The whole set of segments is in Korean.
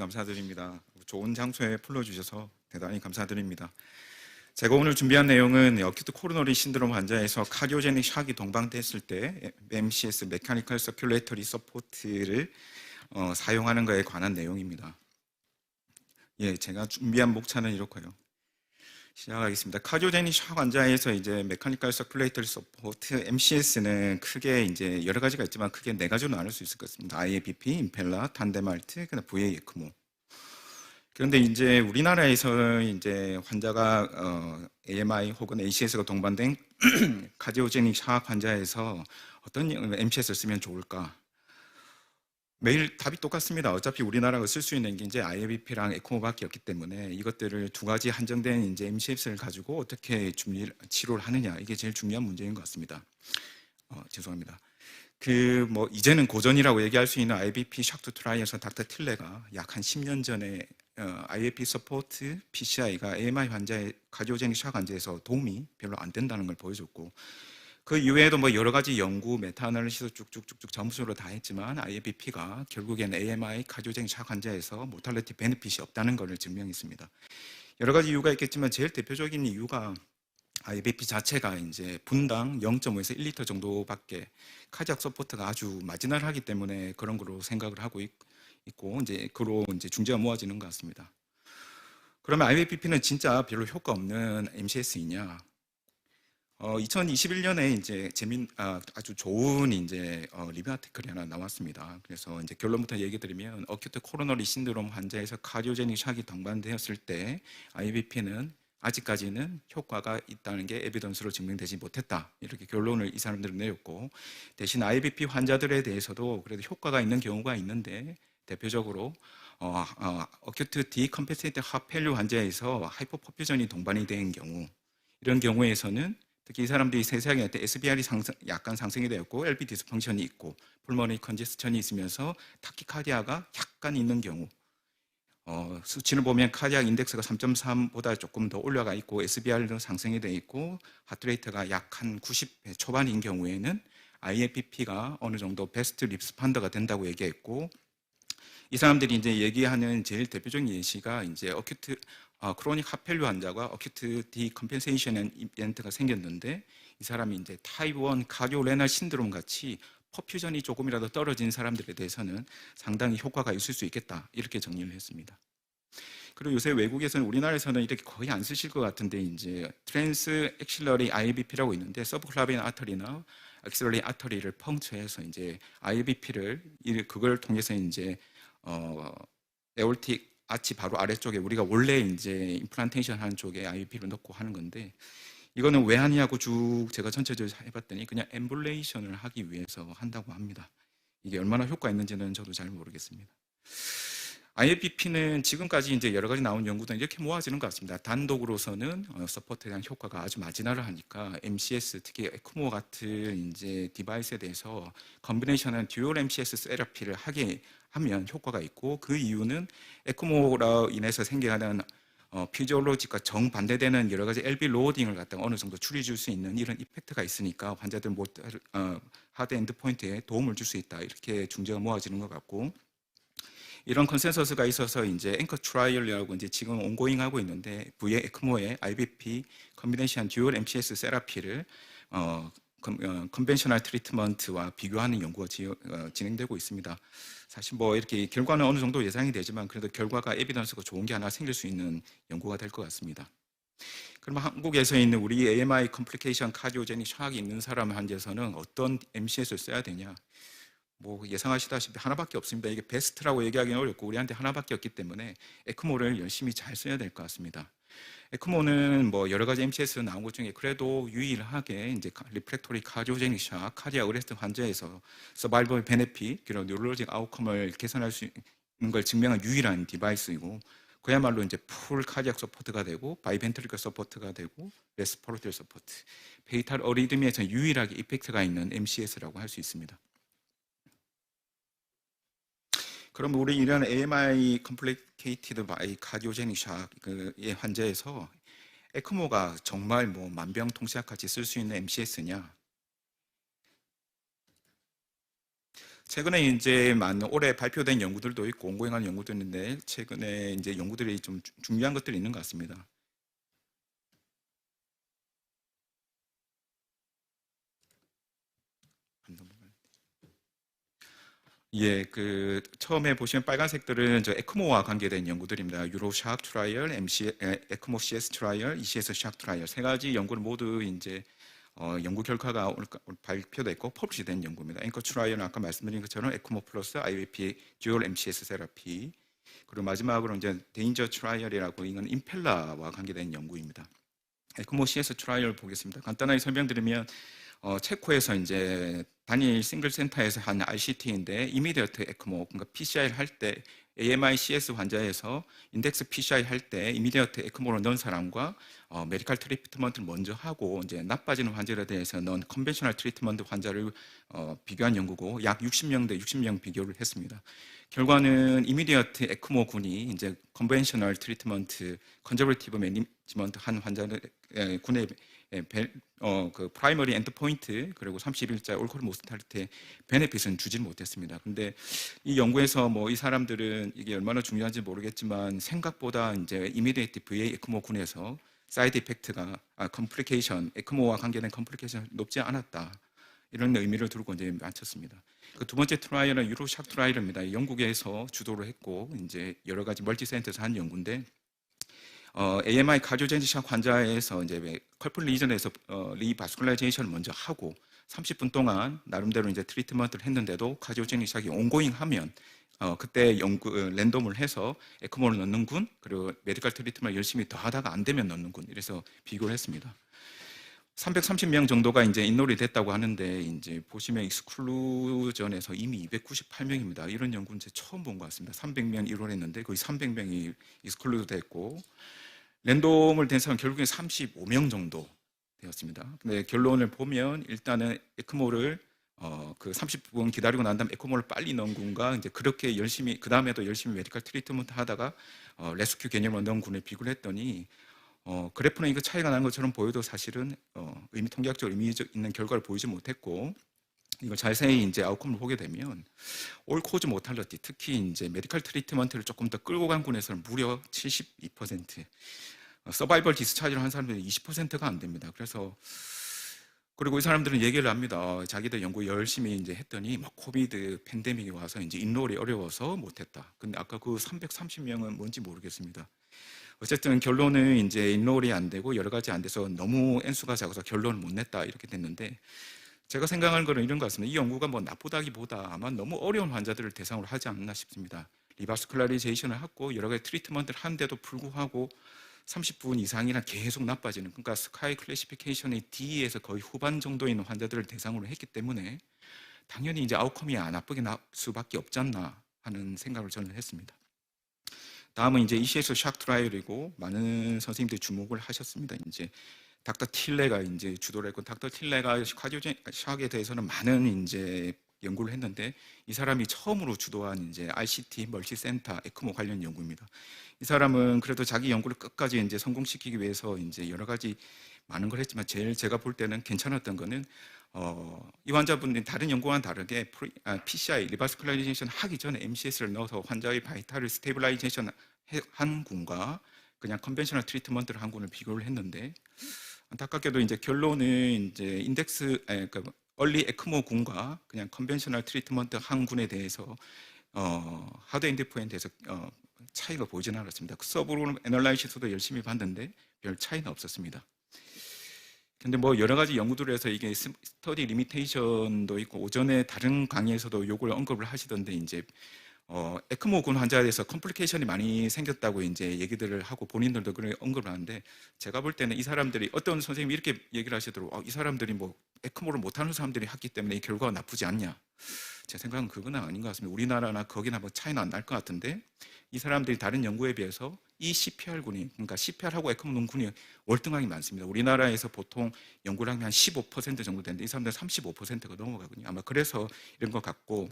감사드립니다. 좋은 장소에 불러주셔서 대단히 감사드립니다. 제가 오늘 준비한 내용은 어큐트 코로너리 신드롬 환자에서 카디오제닉 샥이 동반됐을 때 MCS 메카니컬 서큘레이터리 서포트를 사용하는 것에 관한 내용입니다. 제가 준비한 목차는 이렇고요. 시작하겠습니다. 카디오제닉 샥 환자에서 이제 메카니컬 서큘레이터리 서포트 MCS는 크게 이제 여러 가지가 있지만 크게 네 가지로 나눌 수 있을 것 같습니다. IABP, 임펠라, 탄데말트, 그다음 VA 에크모. 그런데 이제 우리나라에서 이제 환자가 AMI 혹은 ACS가 동반된 카디오제닉 샥 환자에서 어떤 MCS를 쓰면 좋을까? 매일 답이 똑같습니다. 어차피 우리나라가 쓸 수 있는 게 이제 IABP랑 에코모밖에 없기 때문에 이것들을 두 가지 한정된 이제 MCS를 가지고 어떻게 치료를 하느냐, 이게 제일 중요한 문제인 것 같습니다. 죄송합니다. 이제는 고전이라고 얘기할 수 있는 IBP 샥투 트라이에서 닥터 틸레가 약 한 10년 전에 IAP 서포트 PCI가 AMI 환자의 카디오제닉 샥 환자에서 도움이 별로 안 된다는 걸 보여줬고, 그 이외에도 여러 가지 연구, 메타아날리시스 쭉쭉쭉쭉 점수로 다 했지만 IABP가 결국엔 AMI 카디오제닉 샥 환자에서 모탈리티 베네핏이 없다는 것을 증명했습니다. 여러 가지 이유가 있겠지만 제일 대표적인 이유가 IBP 자체가 이제 분당 0.5에서 1리터 정도밖에 카디악 서포트가 아주 마지널하기 때문에 그런 거로 생각을 하고 있고 이제 그로 이제 중재가 모아지는 것 같습니다. 그러면 IBP는 진짜 별로 효과 없는 MCS이냐? 2021년에 이제 아주 좋은 이제 리뷰 아티클이 하나 나왔습니다. 그래서 이제 결론부터 얘기 드리면 어큐트 코로너리 신드롬 환자에서 카디오제닉 샥이 동반되었을 때 IBP는 아직까지는 효과가 있다는 게 에비던스로 증명되지 못했다, 이렇게 결론을 이 사람들은 내렸고, 대신 IBP 환자들에 대해서도 그래도 효과가 있는 경우가 있는데, 대표적으로 어큐트 디컴펜세이트 하펠류 환자에서 하이퍼퍼퓨전이 동반이 된 경우, 이런 경우에서는 특히 이 사람들이 세세하게 할 때 SBR이 약간 상승이 되었고 LV 디스펑션이 있고 풀머니 컨제스천이 있으면서 타키카디아가 약간 있는 경우, 수치를 보면 카디악 인덱스가 3.3보다 조금 더 올라가 있고 SBR도 상승이 되어 있고 하트레이트가 약 한 90배 초반인 경우에는 IABP가 어느 정도 베스트 립스판더가 된다고 얘기했고, 이 사람들이 이제 얘기하는 제일 대표적인 예시가 이제 어큐트 크로닉 하펠류 환자가 어큐트 디컴펜세이션 이벤트가 생겼는데, 이 사람이 이제 타입 1 카디오레날 신드롬 같이 퍼퓨전이 조금이라도 떨어진 사람들에 대해서는 상당히 효과가 있을 수 있겠다, 이렇게 정리를 했습니다. 그리고 요새 외국에서는, 우리나라에서는 이렇게 거의 안 쓰실 것 같은데 이제 트랜스 엑실러리 IBP라고 있는데 서브클라빈 아터리나 엑실러리 아터리를 펑처해서 이제 IBP를 그걸 통해서 이제 에올틱 아치 바로 아래쪽에 우리가 원래 이제 임플란테이션 하는 쪽에 IBP를 넣고 하는 건데, 이거는 왜 하냐고 쭉 제가 전체적으로 해봤더니 그냥 엠블레이션을 하기 위해서 한다고 합니다. 이게 얼마나 효과 있는지는 저도 잘 모르겠습니다. IABP는 지금까지 이제 여러 가지 나온 연구들은 이렇게 모아지는 것 같습니다. 단독으로서는 서포트에 대한 효과가 아주 마지널을 하니까 MCS, 특히 에크모 같은 이제 디바이스에 대해서 컨비네이션한 듀얼 MCS 세라피를 하게 하면 효과가 있고, 그 이유는 에크모로 인해서 생겨나는 피지올로직과 정반대되는 여러 가지 LV 로딩을 갖다가 어느 정도 줄여줄 수 있는 이런 이펙트가 있으니까 환자들 하드 엔드 포인트에 도움을 줄 수 있다, 이렇게 중재가 모아지는 것 같고, 이런 컨센서스가 있어서 이제 앵커 트라이얼이라고 이제 지금 온고잉 하고 있는데 VA 에크모의 IBP 컨비네이션 듀얼 MCS 세라피를 컨벤셔널 트리트먼트와 비교하는 연구가 진행되고 있습니다. 사실 이렇게 결과는 어느 정도 예상이 되지만 그래도 결과가 에비던스가 좋은 게 하나 생길 수 있는 연구가 될 것 같습니다. 그럼 한국에서 있는 우리 AMI 컴플리케이션 카디오제닉 샥이 있는 사람 환자에서는 어떤 MCS를 써야 되냐? 예상하시다시피 하나밖에 없습니다. 이게 베스트라고 얘기하기는 어렵고 우리한테 하나밖에 없기 때문에 에크모를 열심히 잘 써야 될 것 같습니다. 에크모는 여러 가지 MCS 나온 것 중에 그래도 유일하게 이제 리프렉토리 카디오제닉 샥, 카디악 어레스트 환자에서 서바이벌 베네핏, 그리고 뉴럴로직 아웃컴을 개선할 수 있는 걸 증명한 유일한 디바이스이고, 그야말로 이제 풀 카디악 서포트가 되고 바이벤트리컬 서포트가 되고 레스퍼러토리 서포트, 페이탈 어리드미에서 유일하게 이펙트가 있는 MCS라고 할 수 있습니다. 그럼 우리 이런 AMI 컴플리케이티드 바이 카디오제닉 샥의 환자에서 에크모가 정말 만병통치약같이 쓸 수 있는 MCS냐? 최근에 이제 올해 발표된 연구들도 있고 온고잉한 연구도 있는데 최근에 이제 연구들이 좀 중요한 것들이 있는 것 같습니다. 예, 그 처음에 보시면 빨간색들은 저 에크모와 관계된 연구들입니다. 유로 샥 트라이얼, 에크모 CS 트라이얼, ECS 샥 트라이얼 세 가지 연구를 모두 이제 연구 결과가 오늘 발표됐고 퍼블리시된 연구입니다. 앵커 트라이얼은 아까 말씀드린 것처럼 에크모 플러스 IVP 듀얼 MCS 세라피, 그리고 마지막으로 이제 데인저 트라이얼이라고 이건 임펠라와 관계된 연구입니다. 에크모 CS 트라이얼 보겠습니다. 간단하게 설명드리면 체코에서 이제 단일 싱글 센터에서 한 RCT인데 이미디어트 에크모, 그러니까 PCI 할 때 AMI-CS 환자에서 인덱스 PCI 할 때 이미디어트 에크모를 넣은 사람과 메디컬 트리트먼트를 먼저 하고 이제 나빠지는 환자에 대해서 넣은 컨벤셔널 트리트먼트 환자를 비교한 연구고 약 60명 대 60명 비교를 했습니다. 결과는 이미디어트 에크모 군이 이제 컨벤셔널 트리트먼트, 컨저버티브 매니지먼트 한 환자들 군의 그 프라이머리 엔드 포인트 그리고 30일자 올코올 모스탈리티 베네핏은 주지 못했습니다. 근데 이 연구에서 뭐 이 사람들은 이게 얼마나 중요한지 모르겠지만 생각보다 이제 이미디에이트 VA 에크모 군에서 사이드 이펙트가 컴플리케이션, 에크모와 관계된 컴플리케이션이 높지 않았다. 이런 의미를 두고 이제 마쳤습니다. 그 두 번째 트라이얼은 유로샥 트라이얼입니다. 영국에서 주도를 했고 이제 여러 가지 멀티센터에서 한 연구인데 AMI 카디오제닉 환자에서 이제 컬플 리전에서 리바스쿨라이제이션을 먼저 하고 30분 동안 나름대로 이제 트리트먼트를 했는데도 카디오제닉 샥이 온고잉하면 그때 랜덤을 해서 에크모를 넣는 군 그리고 메디컬 트리트먼트 열심히 더 하다가 안 되면 넣는 군 이래서 비교를 했습니다. 330명 정도가 이제 인롤이 됐다고 하는데 이제 보시면 익스클루전에서 이미 298명입니다. 이런 연구는 제 처음 본 것 같습니다. 300명 인롤했는데 거의 300명이 익스클루드 됐고 랜덤을 된 사람 결국에 35명 정도 되었습니다. 근데 결론을 보면 일단은 에크모를 그 30분 기다리고 난 다음에 에크모를 빨리 넣은 군과 이제 그렇게 열심히 그 다음에도 열심히 메디컬 트리트먼트 하다가 레스큐 개념으로 넣은 군을 비교를 했더니 그래프는 이거 차이가 나는 것처럼 보여도 사실은 통계학적으로 의미 있는 결과를 보이지 못했고 이걸 자세히 이제 아웃컴을 보게 되면 올 코즈 모탈리티 특히 이제 메디컬 트리트먼트를 조금 더 끌고 간 군에서는 무려 72%, 서바이벌 디스차지를 한 사람들은 20%가 안 됩니다. 그래서 그리고 이 사람들은 얘기를 합니다. 자기들 연구 열심히 이제 했더니 막 코비드 팬데믹이 와서 이제 인롤이 어려워서 못했다. 근데 아까 그 330명은 뭔지 모르겠습니다. 어쨌든 결론은 이제 인롤이 안 되고 여러 가지 안 돼서 너무 N수가 작아서 결론을 못 냈다 이렇게 됐는데 제가 생각하는 거는 이런 것 같습니다. 이 연구가 뭐 나쁘다기보다 아마 너무 어려운 환자들을 대상으로 하지 않나 싶습니다. 리바스쿨라리제이션을 하고 여러 가지 트리트먼트를 하는데도 불구하고 30분 이상이나 계속 나빠지는, 그러니까 스카이 클래시피케이션의 D에서 거의 후반 정도에 있는 환자들을 대상으로 했기 때문에 당연히 이제 아웃컴이 안 나쁘게 날 수밖에 없지 않나 하는 생각을 저는 했습니다. 다음은 이제 ECS 샥 트라이얼이고 많은 선생님들이 주목을 하셨습니다. 이제 닥터 틸레가 이제 주도를 했고 닥터 틸레가 카디오제닉 샥에 대해서는 많은 이제 연구를 했는데 이 사람이 처음으로 주도한 이제 RCT 멀티센터 에크모 관련 연구입니다. 이 사람은 그래도 자기 연구를 끝까지 이제 성공시키기 위해서 이제 여러 가지 많은 걸 했지만 제일 제가 볼 때는 괜찮았던 거는 이 환자분들이 다른 연구와는 다르게 PCI 리바스쿨라이제이션 하기 전에 MCS를 넣어서 환자의 바이탈을 스테이블라이제이션 한 군과 그냥 컨벤셔널 트리트먼트를 한 군을 비교를 했는데 안타깝게도 이제 결론은 이제 인덱스 그러니까 얼리 에크모 군과 그냥 컨벤셔널 트리트먼트 한 군에 대해서 하드 엔드포인트에서 차이가 보이지는 않았습니다. 서브로 애널라이시스도 열심히 봤는데 별 차이는 없었습니다. 근데 뭐 여러 가지 연구들을 해서 이게 스터디 리미테이션도 있고 오전에 다른 강의에서도 요걸 언급을 하시던데 이제 에크모군 환자에 대해서 컴플리케이션이 많이 생겼다고 이제 얘기들을 하고 본인들도 그런 언급을 하는데 제가 볼 때는 이 사람들이 어떤 선생님이 이렇게 얘기를 하시더라고요. 이 사람들이 뭐 에크모를 못하는 사람들이 했기 때문에 이 결과가 나쁘지 않냐. 제 생각은 그건 아닌 것 같습니다. 우리나라나 거기나 뭐 차이는 안 날 것 같은데 이 사람들이 다른 연구에 비해서 이 CPR군이 그러니까 CPR하고 에크모 논군이 월등하게 많습니다. 우리나라에서 보통 연구를 하면 한 15% 정도 되는데 이 사람들은 35%가 넘어가거든요. 아마 그래서 이런 것 같고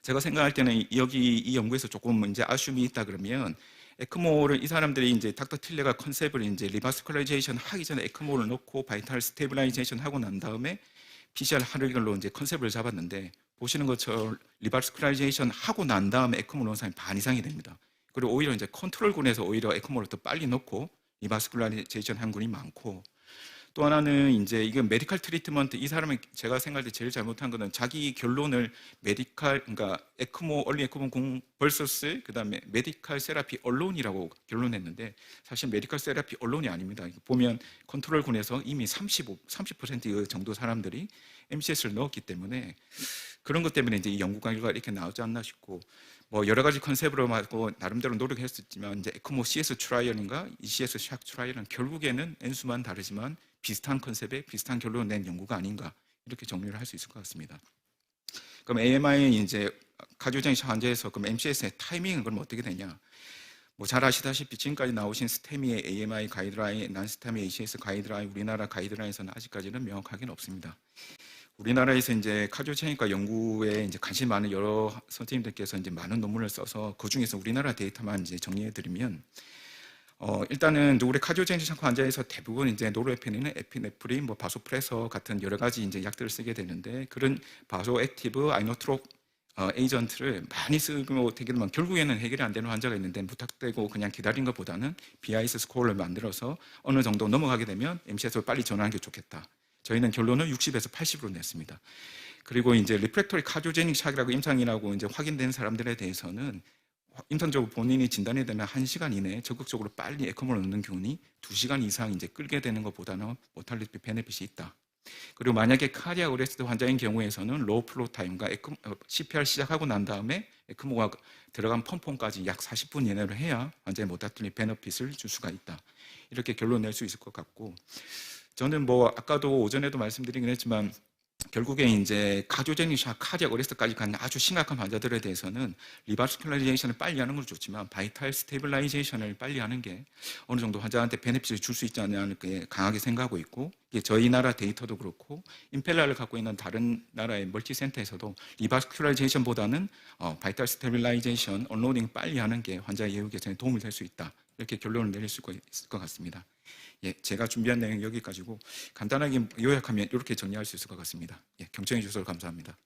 제가 생각할 때는 여기 이 연구에서 조금 이제 아쉬움이 있다 그러면 에크모를 이 사람들이 이제 닥터 틸레가 컨셉을 이제 리바스쿨라이제이션 하기 전에 에크모를 넣고 바이탈 스테빌라이제이션 하고 난 다음에 PCR 하는 걸로 이제 컨셉을 잡았는데 보시는 것처럼 리바스큘라이제이션 하고 난 다음에 에크모 넣은 사람이 반 이상이 됩니다. 그리고 오히려 이제 컨트롤군에서 오히려 에크모를 더 빨리 넣고 리바스큘라이제이션 한 군이 많고, 또 하나는 이제 이건 메디컬 트리트먼트, 이 사람은 제가 생각할 때 제일 잘못한 거는 자기 결론을 메디컬, 그러니까 에크모, 얼리 에크모 공 vs 그다음에 메디컬 세라피 언론이라고 결론했는데, 사실 메디컬 세라피 언론이 아닙니다. 보면 컨트롤군에서 이미 30% 정도 사람들이 MCS를 넣었기 때문에 그런 것 때문에 이제 이 연구 결과가 이렇게 나오지 않나 싶고, 뭐 여러 가지 컨셉으로 하고 나름대로 노력했었지만 이제 에크모 CS 트라이얼인가 ECS 샥 트라이얼은 결국에는 N수만 다르지만 비슷한 컨셉에 비슷한 결론을 낸 연구가 아닌가, 이렇게 정리를 할 수 있을 것 같습니다. 그럼 AMI 이제 카디오제닉 환자에서 그럼 MCS의 타이밍은 그럼 어떻게 되냐? 뭐 잘 아시다시피 지금까지 나오신 스테미의 AMI 가이드라인, 난스테미 ACS 가이드라인, 우리나라 가이드라인에서는 아직까지는 명확하게는 없습니다. 우리나라에서 이제 카디오제닉과 연구에 이제 관심 많은 여러 선생님들께서 이제 많은 논문을 써서 그 중에서 우리나라 데이터만 이제 정리해드리면, 일단은 우리 카디오제닉 환자에서 대부분 이제 노르에피네린, 에피네프린, 뭐 바소프레서 같은 여러 가지 이제 약들을 쓰게 되는데, 그런 바소액티브 아이노트롭 에이전트를 많이 쓰고 되게 되면 결국에는 해결이 안 되는 환자가 있는데, 무턱대고 그냥 기다린 것보다는 BIS 스코어를 만들어서 어느 정도 넘어가게 되면 MCS로 빨리 전환하는 게 좋겠다. 저희는 결론을 60에서 80으로 냈습니다. 그리고 이제 리프렉토리 카디오제닉 샥이라고 임상이라고 이제 확인된 사람들에 대해서는 임상적으로 본인이 진단이 되면 1시간 이내에 적극적으로 빨리 에크모를 넣는 경우니 2시간 이상 이제 끌게 되는 것보다는 모탈리티 베네핏이 있다. 그리고 만약에 카디악 어레스트 환자인 경우에서는 로우 플로 타임과 CPR 시작하고 난 다음에 에크모가 들어간 펌pom까지 약 40분 이내로 해야 환자의 모탈리티 베네핏을 줄 수가 있다. 이렇게 결론 낼 수 있을 것 같고, 저는 뭐 아까도 오전에도 말씀드리긴 했지만 결국에 이제 카디오제닉 샥, 카디악 어레스트까지 간 아주 심각한 환자들에 대해서는 리바스큘라이제이션을 빨리 하는 건 좋지만 바이탈 스테빌라이제이션을 빨리 하는 게 어느 정도 환자한테 베네핏을 줄 수 있지 않냐는 게 강하게 생각하고 있고, 이게 저희 나라 데이터도 그렇고 임펠라를 갖고 있는 다른 나라의 멀티센터에서도 리바스큘라이제이션보다는 바이탈 스테빌라이제이션, 언로딩 빨리 하는 게 환자 예후 개선에 도움이 될 수 있다. 이렇게 결론을 내릴 수 있을 것 같습니다. 예, 제가 준비한 내용 여기까지고 간단하게 요약하면 이렇게 정리할 수 있을 것 같습니다. 예, 경청해 주셔서 감사합니다.